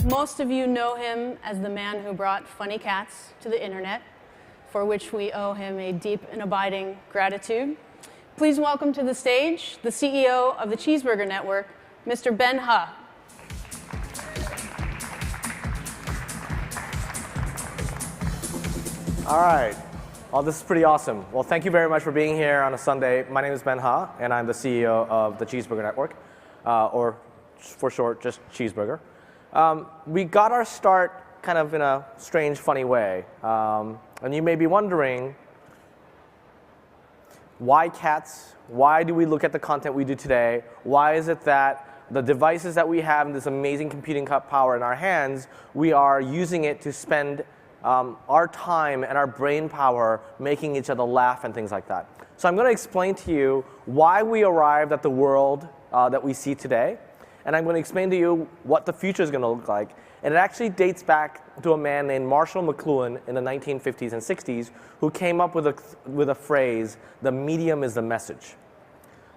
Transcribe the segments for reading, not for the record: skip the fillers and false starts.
Most of you know him as the man who brought funny cats to the internet, for which we owe him a deep and abiding gratitude. Please welcome to the stage the CEO of the Cheeseburger Network, Mr. Ben Ha. All right. Well, this is pretty awesome. Well, thank you very much for being here on a Sunday. My name is Ben Ha, and I'm the CEO of the Cheeseburger Network, or for short, just Cheeseburger. We got our start kind of in a strange, funny way. And you may be wondering, why cats? Why do we look at the content we do today? Why is it that the devices that we have, this amazing computing power in our hands, we are using it to spend our time and our brain power making each other laugh and things like that? So I'm going to explain to you why we arrived at the world that we see today. And I'm going to explain to you what the future is going to look like. And it actually dates back to a man named Marshall McLuhan in the 1950s and 60s who came up with a phrase, the medium is the message.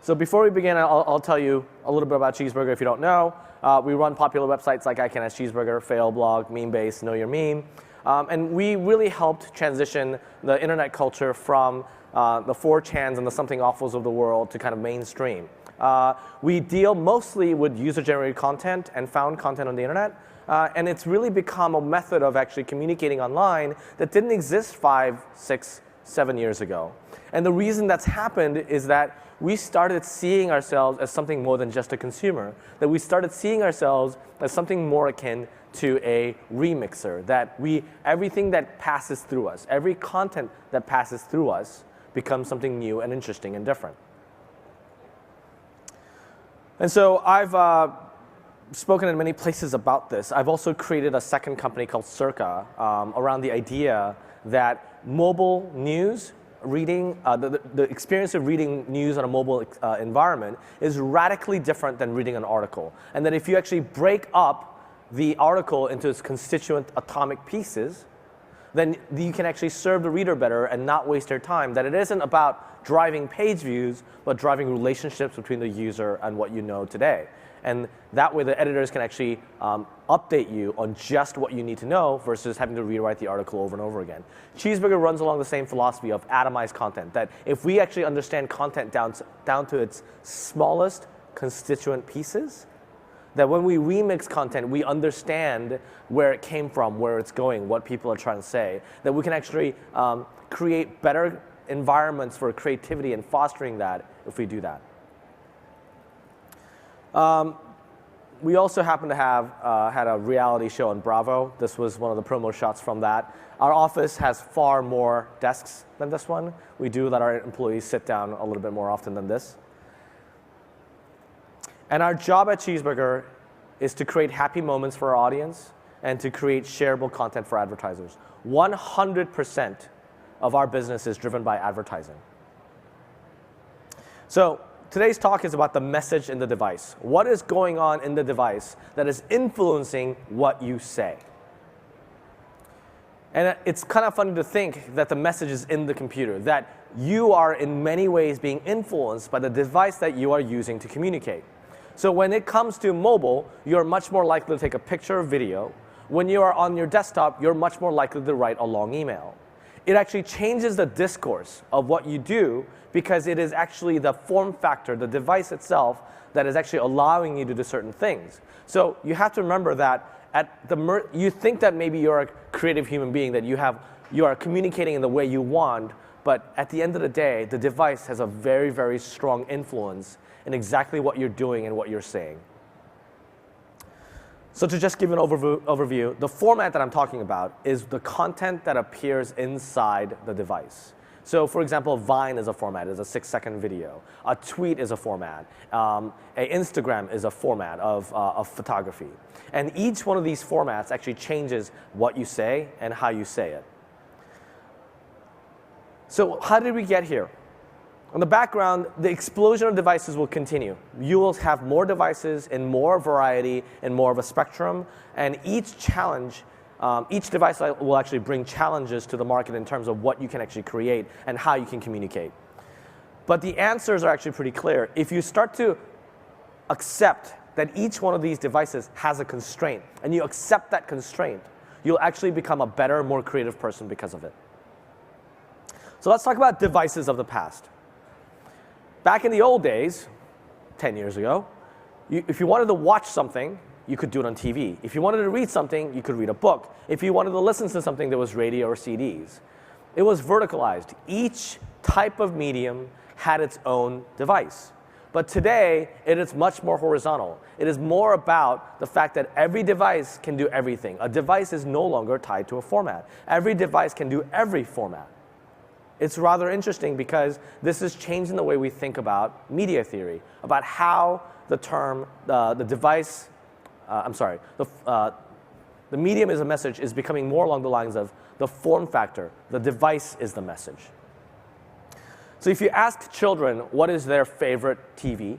So before we begin, I'll tell you a little bit about Cheeseburger if you don't know. We run popular websites like I Can As Cheeseburger, Fail Blog, Meme Base, Know Your Meme. And we really helped transition the internet culture from the 4chans and the something awfuls of the world to kind of mainstream. We deal mostly with user-generated content and found content on the internet. And it's really become a method of actually communicating online that didn't exist 5, 6, 7 years ago. And the reason that's happened is that we started seeing ourselves as something more than just a consumer. That we started seeing ourselves as something more akin to a remixer. That everything that passes through us, every content that passes through us becomes something new and interesting and different. And so I've spoken in many places about this. I've also created a second company called Circa around the idea that mobile news, reading, the experience of reading news on a mobile environment is radically different than reading an article. And that if you actually break up the article into its constituent atomic pieces, then you can actually serve the reader better and not waste their time. That it isn't about driving page views, but driving relationships between the user and what you know today. And that way the editors can actually update you on just what you need to know versus having to rewrite the article over and over again. Cheeseburger runs along the same philosophy of atomized content, that if we actually understand content down to its smallest constituent pieces, that when we remix content, we understand where it came from, where it's going, what people are trying to say, that we can actually create better environments for creativity and fostering that if we do that. We also happen to have had a reality show on Bravo. This was one of the promo shots from that. Our office has far more desks than this one. We do let our employees sit down a little bit more often than this. And our job at Cheeseburger is to create happy moments for our audience and to create shareable content for advertisers. 100% of our business is driven by advertising. So today's talk is about the message in the device. What is going on in the device that is influencing what you say? And it's kind of funny to think that the message is in the computer, that you are in many ways being influenced by the device that you are using to communicate. So when it comes to mobile, you're much more likely to take a picture or video. When you are on your desktop, you're much more likely to write a long email. It actually changes the discourse of what you do because it is actually the form factor, the device itself, that is actually allowing you to do certain things. So you have to remember that you think that maybe you're a creative human being, that you are communicating in the way you want, but at the end of the day, the device has a very, very strong influence in exactly what you're doing and what you're saying. So to just give an overview, the format that I'm talking about is the content that appears inside the device. So for example, Vine is a format, it's a 6-second video. A tweet is a format. Instagram is a format of photography. And each one of these formats actually changes what you say and how you say it. So how did we get here? On the background, the explosion of devices will continue. You will have more devices and more variety and more of a spectrum. And each challenge, each device will actually bring challenges to the market in terms of what you can actually create and how you can communicate. But the answers are actually pretty clear. If you start to accept that each one of these devices has a constraint, and you accept that constraint, you'll actually become a better, more creative person because of it. So let's talk about devices of the past. Back in the old days, 10 years ago, if you wanted to watch something, you could do it on TV. If you wanted to read something, you could read a book. If you wanted to listen to something, there was radio or CDs. It was verticalized. Each type of medium had its own device. But today, it is much more horizontal. It is more about the fact that every device can do everything. A device is no longer tied to a format. Every device can do every format. It's rather interesting because this is changing the way we think about media theory, about how the term, the medium is a message is becoming more along the lines of the form factor. The device is the message. So if you ask children what is their favorite TV,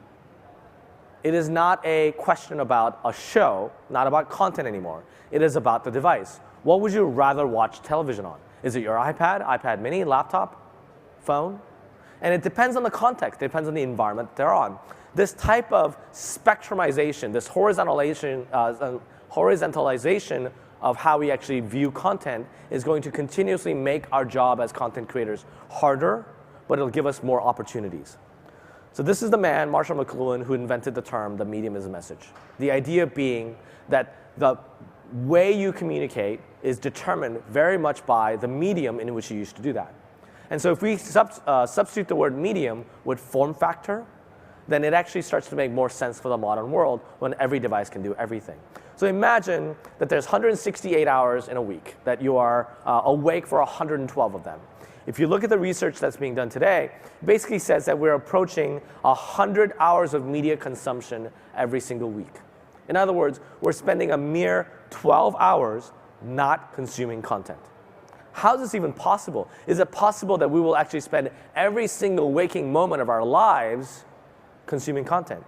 it is not a question about a show, not about content anymore. It is about the device. What would you rather watch television on? Is it your iPad, iPad mini, laptop, phone? And it depends on the context. It depends on the environment they're on. This type of spectrumization, this horizontalization of how we actually view content is going to continuously make our job as content creators harder, but it'll give us more opportunities. So this is the man, Marshall McLuhan, who invented the term, the medium is a message. The idea being that the way you communicate is determined very much by the medium in which you used to do that. And so if we substitute the word medium with form factor, then it actually starts to make more sense for the modern world when every device can do everything. So imagine that there's 168 hours in a week, that you are awake for 112 of them. If you look at the research that's being done today, it basically says that we're approaching 100 hours of media consumption every single week. In other words, we're spending a mere 12 hours not consuming content. How is this even possible? Is it possible that we will actually spend every single waking moment of our lives consuming content?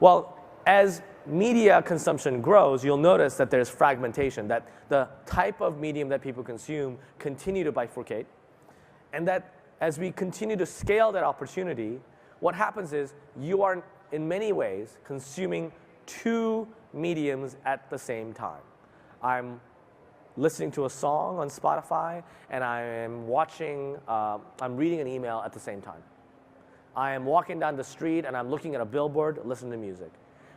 Well, as media consumption grows, you'll notice that there's fragmentation, that the type of medium that people consume continue to bifurcate, and that as we continue to scale that opportunity, what happens is you are, in many ways, consuming two mediums at the same time. I'm listening to a song on Spotify, and I am I'm reading an email at the same time. I am walking down the street, and I'm looking at a billboard, listening to music.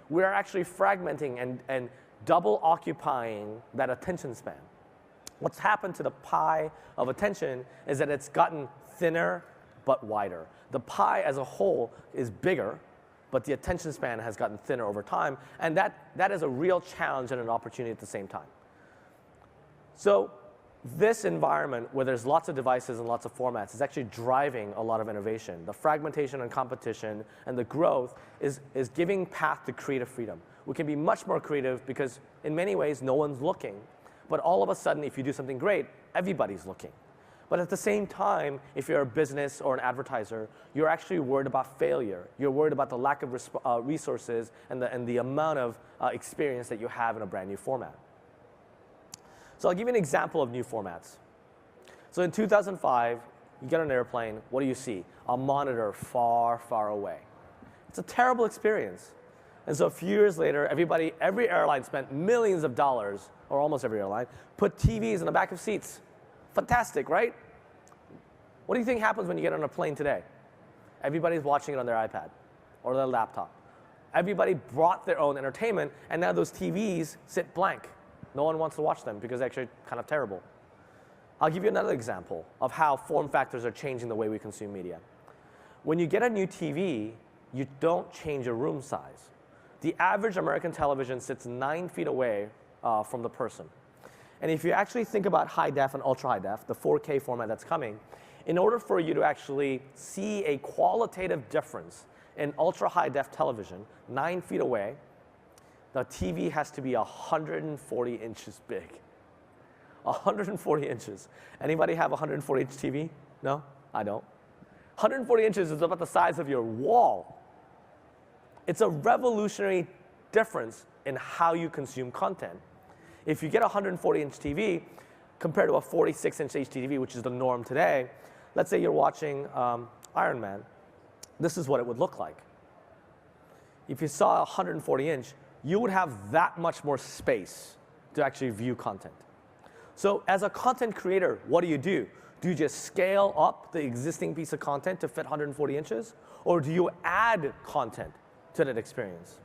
We are actually fragmenting and double occupying that attention span. What's happened to the pie of attention is that it's gotten thinner but wider. The pie as a whole is bigger, but the attention span has gotten thinner over time, and that is a real challenge and an opportunity at the same time. So this environment where there's lots of devices and lots of formats is actually driving a lot of innovation. The fragmentation and competition and the growth is giving path to creative freedom. We can be much more creative because in many ways no one's looking. But all of a sudden, if you do something great, everybody's looking. But at the same time, if you're a business or an advertiser, you're actually worried about failure. You're worried about the lack of resources and the amount of experience that you have in a brand new format. So I'll give you an example of new formats. So in 2005, you get on an airplane, what do you see? A monitor far, far away. It's a terrible experience. And so a few years later, every airline spent millions of dollars, or almost every airline, put TVs in the back of seats. Fantastic, right? What do you think happens when you get on a plane today? Everybody's watching it on their iPad or their laptop. Everybody brought their own entertainment, and now those TVs sit blank. No one wants to watch them because they're actually kind of terrible. I'll give you another example of how form factors are changing the way we consume media. When you get a new TV, you don't change your room size. The average American television sits 9 feet away from the person. And if you actually think about high def and ultra high def, the 4K format that's coming, in order for you to actually see a qualitative difference in ultra high def television, 9 feet away, the TV has to be 140 inches big. 140 inches. Anybody have a 140 inch TV? No? I don't. 140 inches is about the size of your wall. It's a revolutionary difference in how you consume content. If you get a 140-inch TV compared to a 46-inch HDTV, which is the norm today, let's say you're watching Iron Man, this is what it would look like. if you saw a 140-inch, you would have that much more space to actually view content. So as a content creator, what do? Do you just scale up the existing piece of content to fit 140 inches? Or do you add content to that experience?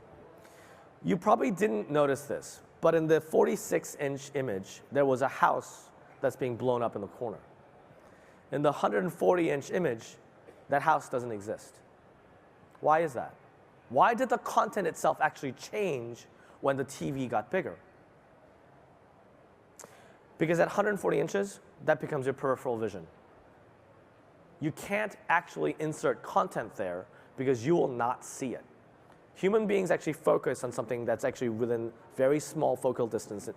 You probably didn't notice this, but in the 46-inch image, there was a house that's being blown up in the corner. In the 140-inch image, that house doesn't exist. Why is that? Why did the content itself actually change when the TV got bigger? Because at 140 inches, that becomes your peripheral vision. You can't actually insert content there because you will not see it. Human beings actually focus on something that's actually within very small focal distance,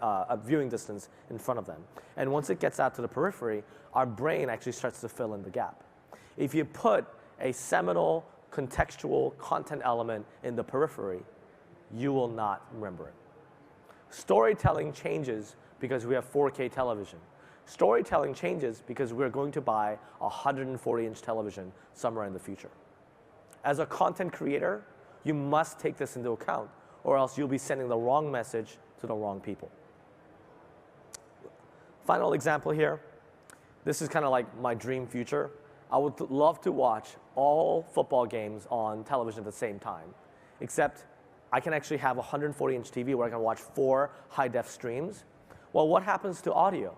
viewing distance in front of them. And once it gets out to the periphery, our brain actually starts to fill in the gap. If you put a seminal, contextual content element in the periphery, you will not remember it. Storytelling changes because we have 4K television. Storytelling changes because we're going to buy a 140-inch television somewhere in the future. As a content creator, you must take this into account, or else you'll be sending the wrong message to the wrong people. Final example here. This is kind of like my dream future. I would love to watch all football games on television at the same time, except I can actually have a 140-inch TV where I can watch 4 high-def streams. Well, what happens to audio?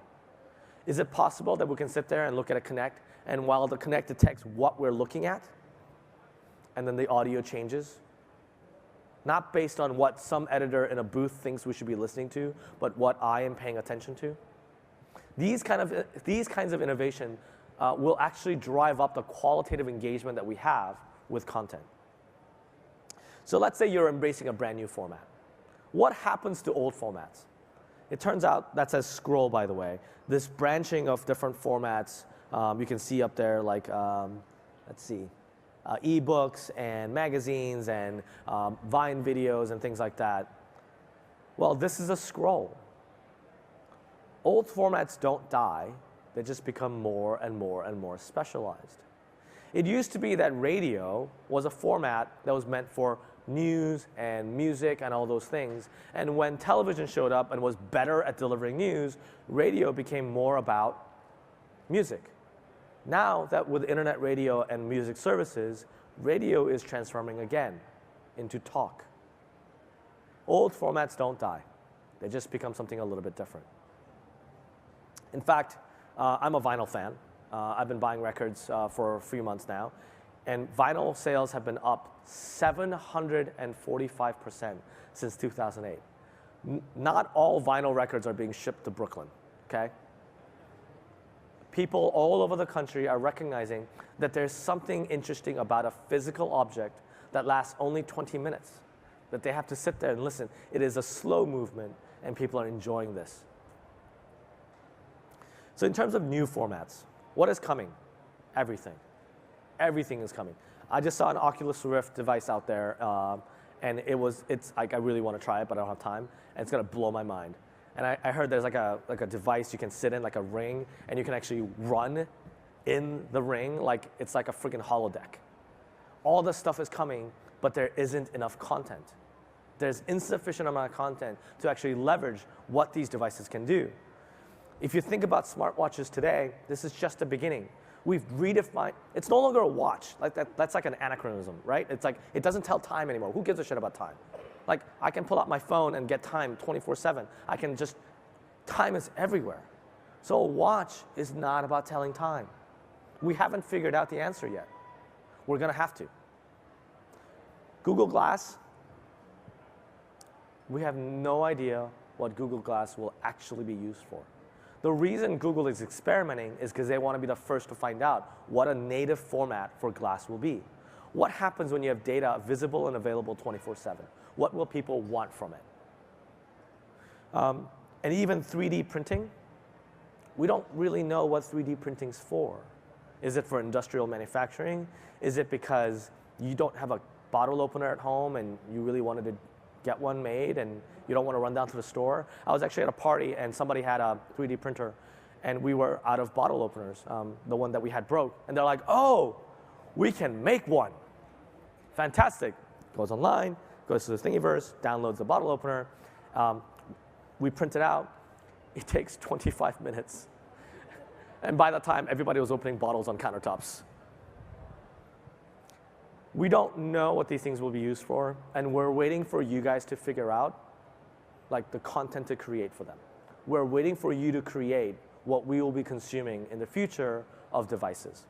Is it possible that we can sit there and look at a Kinect, and while the Kinect detects what we're looking at, and then the audio changes? Not based on what some editor in a booth thinks we should be listening to, but what I am paying attention to. These kinds of innovation will actually drive up the qualitative engagement that we have with content. So let's say you're embracing a brand new format. What happens to old formats? It turns out, that says scroll, by the way, this branching of different formats, you can see up there, like, let's see, ebooks and magazines and Vine videos and things like that. Well, this is a scroll. Old formats don't die, they just become more and more and more specialized. It used to be that radio was a format that was meant for news and music and all those things. And when television showed up and was better at delivering news, radio became more about music. Now that with internet radio and music services, radio is transforming again into talk. Old formats don't die. They just become something a little bit different. In fact, I'm a vinyl fan. I've been buying records for a few months now. And vinyl sales have been up 745% since 2008. Not all vinyl records are being shipped to Brooklyn, okay? People all over the country are recognizing that there's something interesting about a physical object that lasts only 20 minutes, that they have to sit there and listen. It is a slow movement, and people are enjoying this. So in terms of new formats, what is coming? Everything. Everything is coming. I just saw an Oculus Rift device out there, and it's like I really want to try it, but I don't have time, and it's gonna blow my mind. And I heard there's like a device you can sit in, like a ring, and you can actually run in the ring like it's like a freaking holodeck. All this stuff is coming, but there isn't enough content. There's insufficient amount of content to actually leverage what these devices can do. If you think about smartwatches today, this is just the beginning. We've redefined, it's no longer a watch. Like that's like an anachronism, right? It's like, it doesn't tell time anymore. Who gives a shit about time? Like, I can pull out my phone and get time 24/7. I can just, time is everywhere. So a watch is not about telling time. We haven't figured out the answer yet. We're gonna have to. Google Glass, we have no idea what Google Glass will actually be used for. The reason Google is experimenting is because they want to be the first to find out what a native format for Glass will be. What happens when you have data visible and available 24/7? What will people want from it? And even 3D printing, we don't really know what 3D printing's for. Is it for industrial manufacturing? Is it because you don't have a bottle opener at home and you really wanted to get one made and you don't want to run down to the store? I was actually at a party and somebody had a 3D printer and we were out of bottle openers. The one that we had broke. And they're like, oh, we can make one. Fantastic. Goes online, goes to the Thingiverse, downloads the bottle opener. We print it out. It takes 25 minutes. And by that time, everybody was opening bottles on countertops. We don't know what these things will be used for, and we're waiting for you guys to figure out like the content to create for them. We're waiting for you to create what we will be consuming in the future of devices.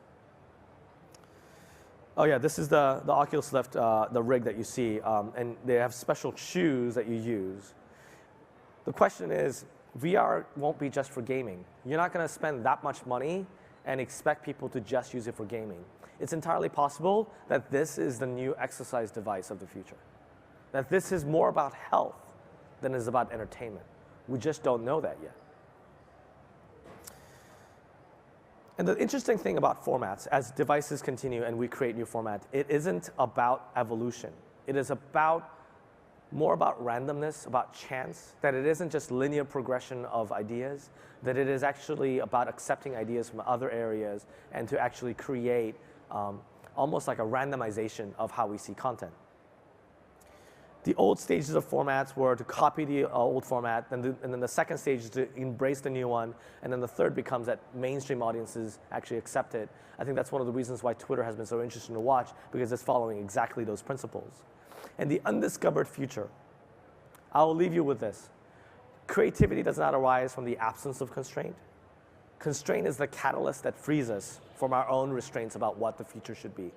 Oh yeah, this is the Oculus Rift, the rig that you see, and they have special shoes that you use. The question is, VR won't be just for gaming. You're not going to spend that much money and expect people to just use it for gaming. It's entirely possible that this is the new exercise device of the future. That this is more about health than it is about entertainment. We just don't know that yet. And the interesting thing about formats, as devices continue and we create new formats, it isn't about evolution. It is more about randomness, about chance, that it isn't just linear progression of ideas, that it is actually about accepting ideas from other areas and to actually create almost like a randomization of how we see content. The old stages of formats were to copy the old format, and then the second stage is to embrace the new one, and then the third becomes that mainstream audiences actually accept it. I think that's one of the reasons why Twitter has been so interesting to watch, because it's following exactly those principles. And the undiscovered future, I will leave you with this. Creativity does not arise from the absence of constraint. Constraint is the catalyst that frees us from our own restraints about what the future should be.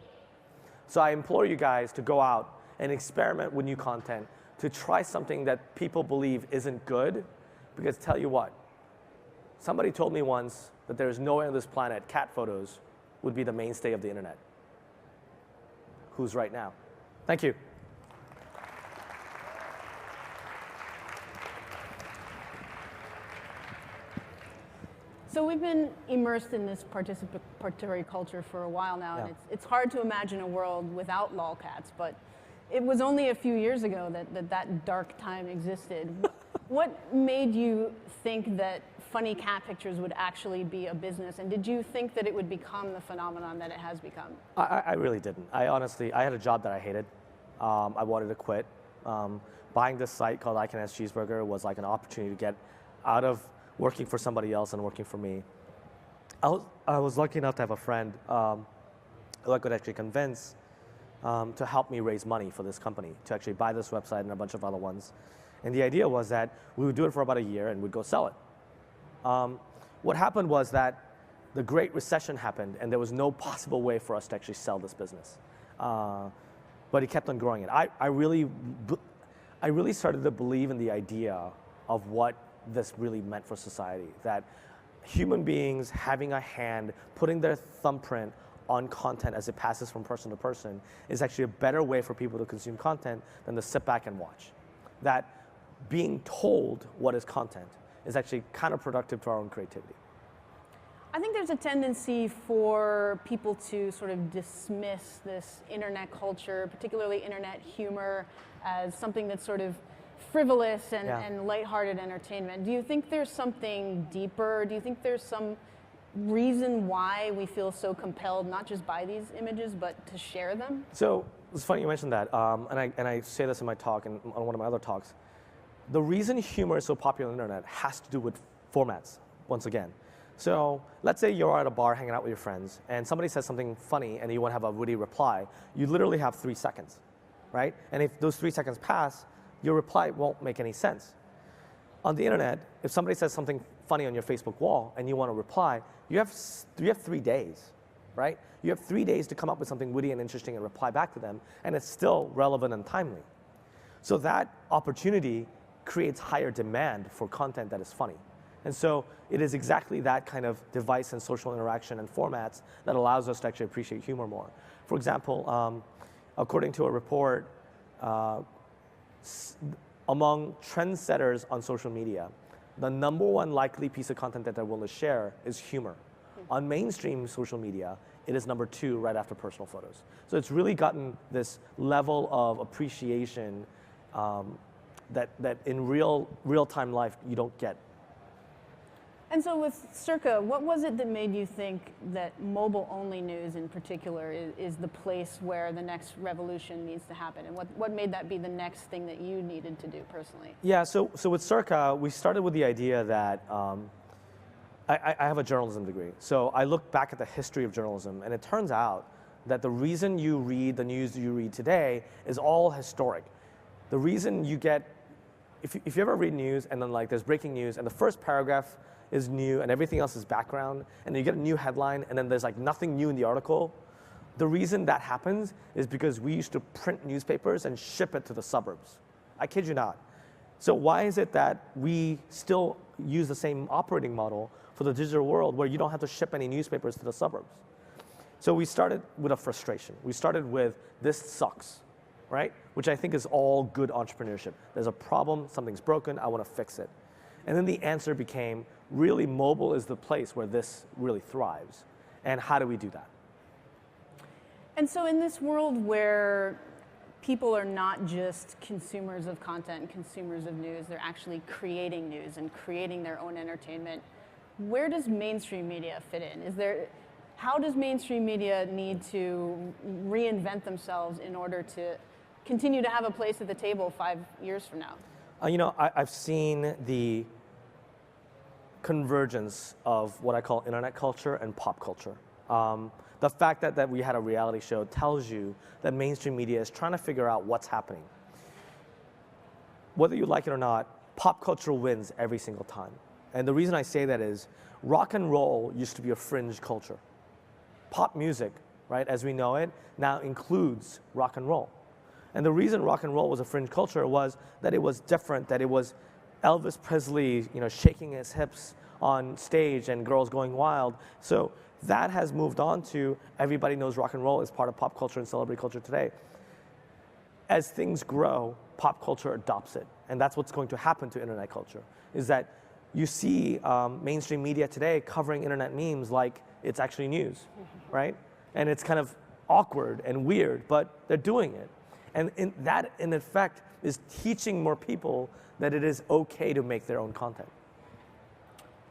So I implore you guys to go out and experiment with new content, to try something that people believe isn't good, because tell you what, somebody told me once that there is nowhere on this planet cat photos would be the mainstay of the internet. Who's right now? Thank you. So we've been immersed in this participatory culture for a while now, and it's hard to imagine a world without lolcats, but it was only a few years ago that dark time existed. What made you think that funny cat pictures would actually be a business, and did you think that it would become the phenomenon that it has become? I really didn't. I had a job that I hated. I wanted to quit. Buying this site called I Can Ask Cheeseburger was like an opportunity to get out of working for somebody else and working for me. I was lucky enough to have a friend who I could actually convince to help me raise money for this company, to actually buy this website and a bunch of other ones. And the idea was that we would do it for about a year and we'd go sell it. What happened was that the Great Recession happened and there was no possible way for us to actually sell this business. But he kept on growing it. I really started to believe in the idea of what this really meant for society, that human beings having a hand, putting their thumbprint on content as it passes from person to person is actually a better way for people to consume content than to sit back and watch. That being told what is content is actually counterproductive to our own creativity. I think there's a tendency for people to sort of dismiss this internet culture, particularly internet humor, as something that's sort of frivolous and lighthearted entertainment. Do you think there's something deeper? Do you think there's some reason why we feel so compelled not just by these images, but to share them? So it's funny you mentioned that, and I say this in my talk and on one of my other talks. The reason humor is so popular on the internet has to do with formats, once again. So let's say you're at a bar hanging out with your friends, and somebody says something funny and you want to have a witty reply. You literally have 3 seconds, right? And if those 3 seconds pass, your reply won't make any sense. On the internet, if somebody says something funny on your Facebook wall and you want to reply, you have 3 days, right? You have 3 days to come up with something witty and interesting and reply back to them, and it's still relevant and timely. So that opportunity creates higher demand for content that is funny. And so it is exactly that kind of device and social interaction and formats that allows us to actually appreciate humor more. For example, according to a report, among trendsetters on social media, the #1 likely piece of content that they're willing to share is humor. On mainstream social media, it is #2 right after personal photos. So it's really gotten this level of appreciation that in real-time life you don't get. And so with Circa, what was it that made you think that mobile-only news in particular is the place where the next revolution needs to happen? And what made that be the next thing that you needed to do personally? Yeah, so with Circa, we started with the idea that I have a journalism degree. So I looked back at the history of journalism, and it turns out that the reason you read the news you read today is all historic. The reason you get, if you ever read news and then like there's breaking news and the first paragraph is new and everything else is background, and then you get a new headline and then there's like nothing new in the article, the reason that happens is because we used to print newspapers and ship it to the suburbs. I kid you not. So why is it that we still use the same operating model for the digital world where you don't have to ship any newspapers to the suburbs? So we started with a frustration. We started with, this sucks, right? Which I think is all good entrepreneurship. There's a problem, something's broken, I want to fix it. And then the answer became, really mobile is the place where this really thrives. And how do we do that? And so in this world where people are not just consumers of content and consumers of news, they're actually creating news and creating their own entertainment, where does mainstream media fit in? How does mainstream media need to reinvent themselves in order to continue to have a place at the table 5 years from now? I've seen the convergence of what I call internet culture and pop culture. The fact that we had a reality show tells you that mainstream media is trying to figure out what's happening. Whether you like it or not, pop culture wins every single time. And the reason I say that is rock and roll used to be a fringe culture. Pop music, right, as we know it, now includes rock and roll. And the reason rock and roll was a fringe culture was that it was different, that it was Elvis Presley, shaking his hips on stage and girls going wild. So that has moved on to everybody knows rock and roll is part of pop culture and celebrity culture today. As things grow, pop culture adopts it. And that's what's going to happen to internet culture, is that you see mainstream media today covering internet memes like it's actually news, right? And it's kind of awkward and weird, but they're doing it. And that, in effect, is teaching more people that it is okay to make their own content.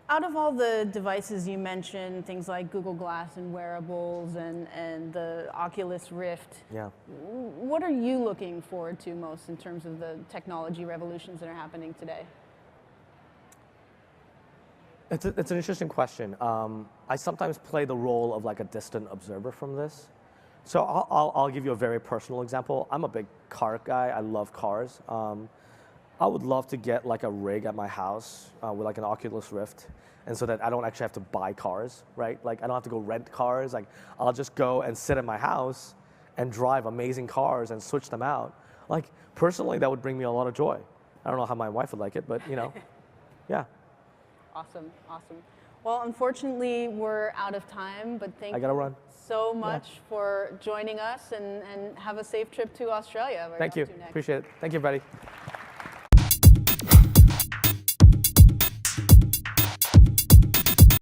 Out of all the devices you mentioned, things like Google Glass and wearables and the Oculus Rift, yeah, what are you looking forward to most in terms of the technology revolutions that are happening today? It's an interesting question. I sometimes play the role of like a distant observer from this. So I'll give you a very personal example. I'm a big car guy. I love cars. I would love to get like a rig at my house with like an Oculus Rift, and so that I don't actually have to buy cars, right? Like I don't have to go rent cars. Like I'll just go and sit in my house and drive amazing cars and switch them out. Like personally, that would bring me a lot of joy. I don't know how my wife would like it, but yeah. Awesome, awesome. Well, unfortunately, we're out of time, but thank you so much for joining us, and have a safe trip to Australia. Thank you. Appreciate it. Thank you, everybody.